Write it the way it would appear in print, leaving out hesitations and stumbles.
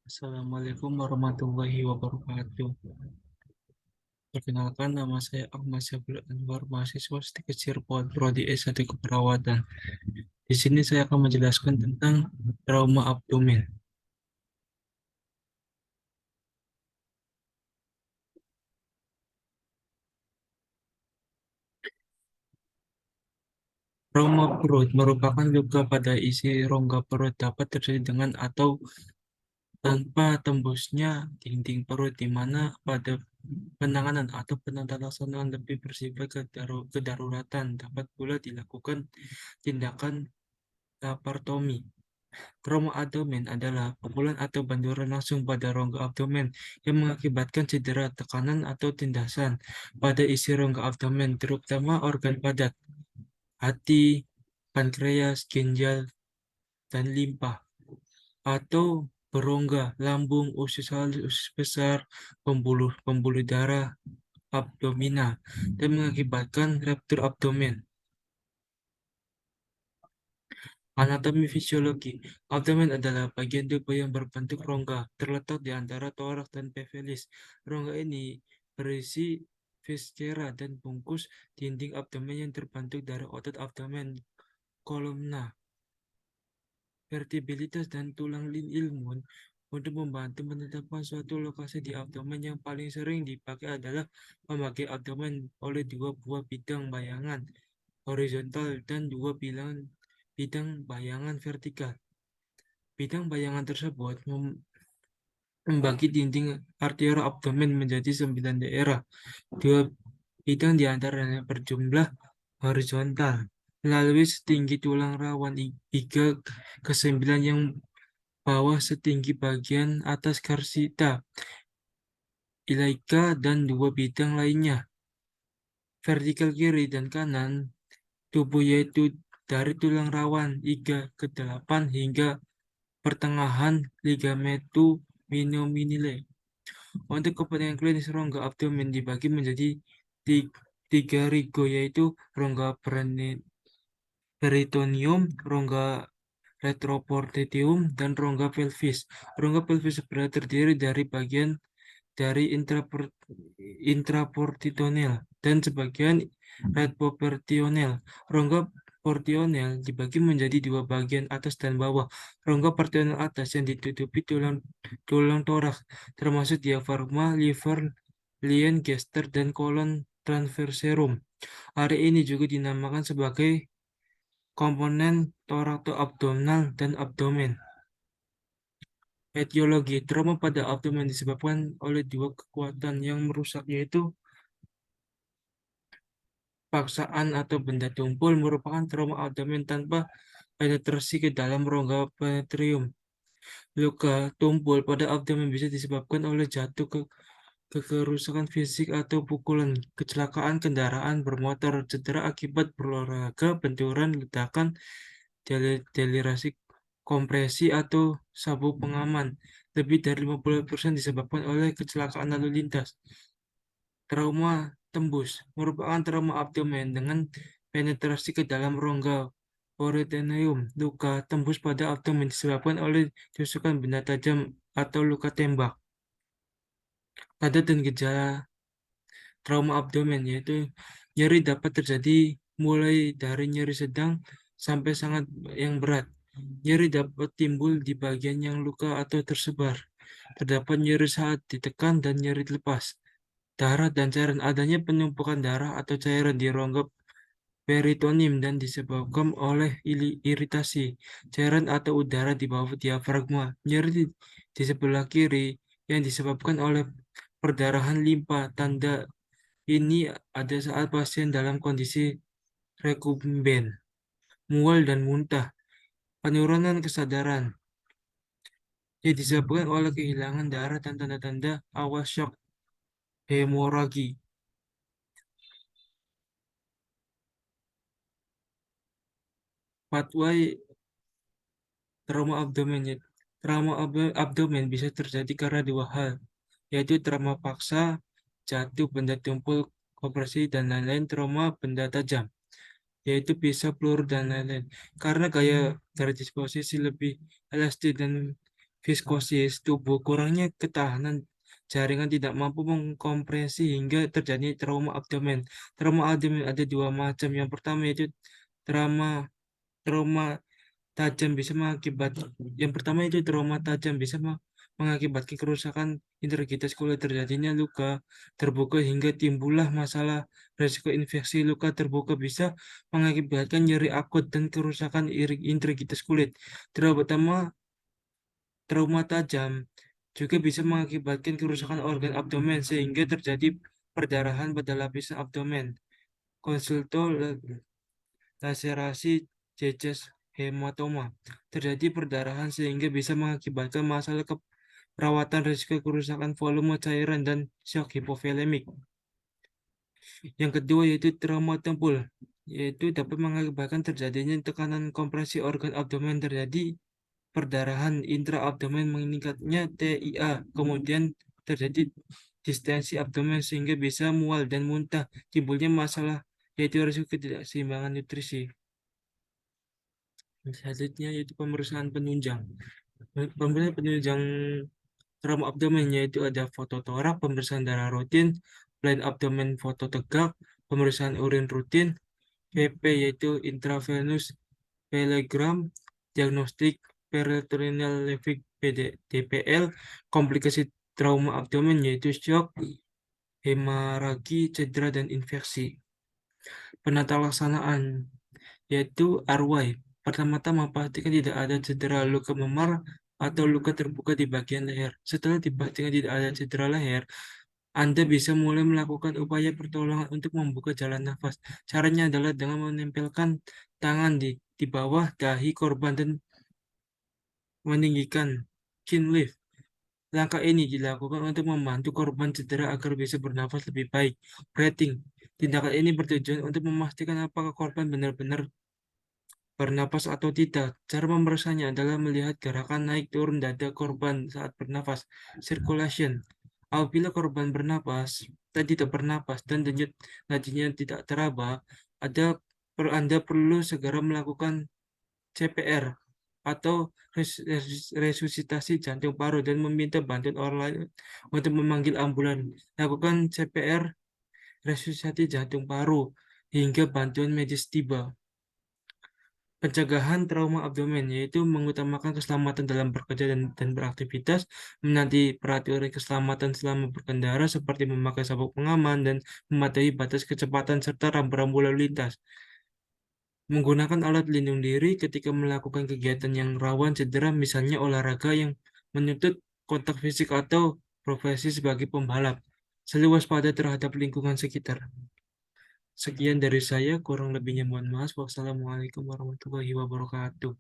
Assalamualaikum warahmatullahi wabarakatuh. Perkenalkan, nama saya Ahmad Syafil Anwar, mahasiswa Stikes Cirebon, Prodi S1 Keperawatan. Di sini saya akan menjelaskan tentang trauma abdomen. Trauma perut merupakan luka pada isi rongga perut, dapat terjadi dengan atau tanpa tembusnya dinding perut, di mana pada penanganan atau penata laksanaan lebih bersifat kedaruratan. Dapat pula dilakukan tindakan laparotomi. Trauma abdomen adalah pukulan atau benturan langsung pada rongga abdomen yang mengakibatkan cedera, tekanan, atau tindasan pada isi rongga abdomen, terutama organ padat, hati, pankreas, ginjal, dan limpa, atau berongga, lambung, usus halus, usus besar, pembuluh darah, abdomina, dan mengakibatkan ruptur abdomen. Anatomi fisiologi. Abdomen adalah bagian tubuh yang berbentuk rongga, terletak di antara toraks dan pelvis. Rongga ini berisi viscera dan bungkus dinding abdomen yang terbentuk dari otot abdomen, kolumna, vertebralis, dan tulang ilmun. Untuk membantu menetapkan suatu lokasi di abdomen, yang paling sering dipakai adalah membagi abdomen oleh dua buah bidang bayangan horizontal dan dua bidang bayangan vertikal. Bidang bayangan tersebut membagi dinding arterial abdomen menjadi 9 daerah. Dua bidang diantaranya berjumlah horizontal melalui setinggi tulang rawan hingga ke 9 yang bawah setinggi bagian atas karsita ilaika, dan dua bidang lainnya vertikal kiri dan kanan tubuh, yaitu dari tulang rawan 3 ke 8 hingga pertengahan ligamentum minominile. Untuk kepentingan klinis, rongga abdomen dibagi menjadi tiga rigo, yaitu rongga peritoneum, rongga retroperitoneum, dan rongga pelvis. Rongga pelvis sebenarnya terdiri dari bagian dari intraperitoneal dan sebagian retroperitoneal. Rongga peritoneal dibagi menjadi dua bagian, atas dan bawah. Rongga peritoneal atas yang ditutupi tulang tulang toraks, termasuk diafragma, liver, lien, gaster, dan kolon transverserum. Area ini juga dinamakan sebagai komponen torakoabdominal dan abdomen. Etiologi trauma pada abdomen disebabkan oleh dua kekuatan yang merusak, yaitu paksaan atau benda tumpul merupakan trauma abdomen tanpa penetrasi ke dalam rongga penetrium. Luka tumpul pada abdomen bisa disebabkan oleh jatuh ke kerusakan fisik atau pukulan, kecelakaan kendaraan bermotor, cedera akibat berolahraga, benturan, ledakan, delirasi, kompresi, atau sabuk pengaman. Lebih dari 50% disebabkan oleh kecelakaan lalu lintas. Trauma tembus merupakan trauma abdomen dengan penetrasi ke dalam rongga peritoneum. Luka tembus pada abdomen disebabkan oleh tusukan benda tajam atau luka tembak. Tanda dan gejala trauma abdomen, yaitu nyeri dapat terjadi mulai dari nyeri sedang sampai sangat yang berat. Nyeri dapat timbul di bagian yang luka atau tersebar. Terdapat nyeri saat ditekan dan nyeri lepas. Darah dan cairan, adanya penumpukan darah atau cairan di rongga peritoneum dan disebabkan oleh iritasi cairan atau udara di bawah diafragma. Nyeri di sebelah kiri yang disebabkan oleh perdarahan limpa. Tanda ini ada saat pasien dalam kondisi rekumben, mual, dan muntah. Penurunan kesadaran yang disebabkan oleh kehilangan darah dan tanda-tanda awal shock, hemoragi. Pathway trauma abdomen. Trauma abdomen bisa terjadi karena dua hal, yaitu trauma paksa, jatuh, benda tumpul, kompresi, dan lain-lain. Trauma benda tajam, yaitu pisau, peluru, dan lain-lain. Karena gaya garis disposisi lebih elastis dan viskosis tubuh, kurangnya ketahanan jaringan tidak mampu mengkompresi hingga terjadi trauma abdomen. Trauma abdomen ada dua macam. Yang pertama yaitu trauma trauma tajam bisa mengakibatkan yang pertama itu trauma tajam bisa mengakibatkan kerusakan integritas kulit, terjadinya luka terbuka hingga timbullah masalah resiko infeksi. Luka terbuka bisa mengakibatkan nyeri akut dan kerusakan integritas kulit. Terutama trauma tajam juga bisa mengakibatkan kerusakan organ abdomen sehingga terjadi perdarahan pada lapisan abdomen. Konsulto laserasi jejas hematoma. Terjadi perdarahan sehingga bisa mengakibatkan masalah perawatan risiko kerusakan volume cairan dan shock hipovolemik. Yang kedua yaitu trauma tempul, yaitu dapat mengakibatkan terjadinya tekanan kompresi organ abdomen, terjadi perdarahan intraabdomen meningkatnya TIA, kemudian terjadi distensi abdomen sehingga bisa mual dan muntah, timbulnya masalah yaitu risiko ketidakseimbangan nutrisi. Selanjutnya yaitu pemeriksaan penunjang. Pemeriksaan penunjang trauma abdomen yaitu ada fototorak, pemeriksaan darah rutin, blind abdomen foto tegak, pemeriksaan urin rutin, PP yaitu intravenous telegram, diagnostik peritoneal leakage DPL, komplikasi trauma abdomen yaitu shock, hemoragi, cedera, dan infeksi. Penata laksanaan yaitu RY. Pertama-tama pastikan tidak ada cedera luka memar atau luka terbuka di bagian leher. Setelah dipastikan tidak ada cedera leher, Anda bisa mulai melakukan upaya pertolongan untuk membuka jalan nafas. Caranya adalah dengan menempelkan tangan di bawah dahi korban dan meninggikan chin lift. Langkah ini dilakukan untuk membantu korban cedera agar bisa bernafas lebih baik. Breathing. Tindakan ini bertujuan untuk memastikan apakah korban benar-benar bernapas atau tidak. Cara memeriksanya adalah melihat gerakan naik turun dada korban saat bernapas. Circulation. Apabila korban bernapas dan tidak bernapas dan denyut nadinya tidak teraba, Anda perlu segera melakukan CPR atau resusitasi jantung paru dan meminta bantuan orang lain untuk memanggil ambulan. Lakukan CPR resusitasi jantung paru hingga bantuan medis tiba. Pencegahan trauma abdomen yaitu mengutamakan keselamatan dalam bekerja dan beraktivitas, menanti peraturan keselamatan selama berkendara seperti memakai sabuk pengaman dan mematuhi batas kecepatan serta rambu-rambu lalu lintas. Menggunakan alat pelindung diri ketika melakukan kegiatan yang rawan cedera, misalnya olahraga yang menuntut kontak fisik atau profesi sebagai pembalap. Selalu waspada terhadap lingkungan sekitar. Sekian dari saya, kurang lebihnya mohon maaf. Wassalamualaikum warahmatullahi wabarakatuh.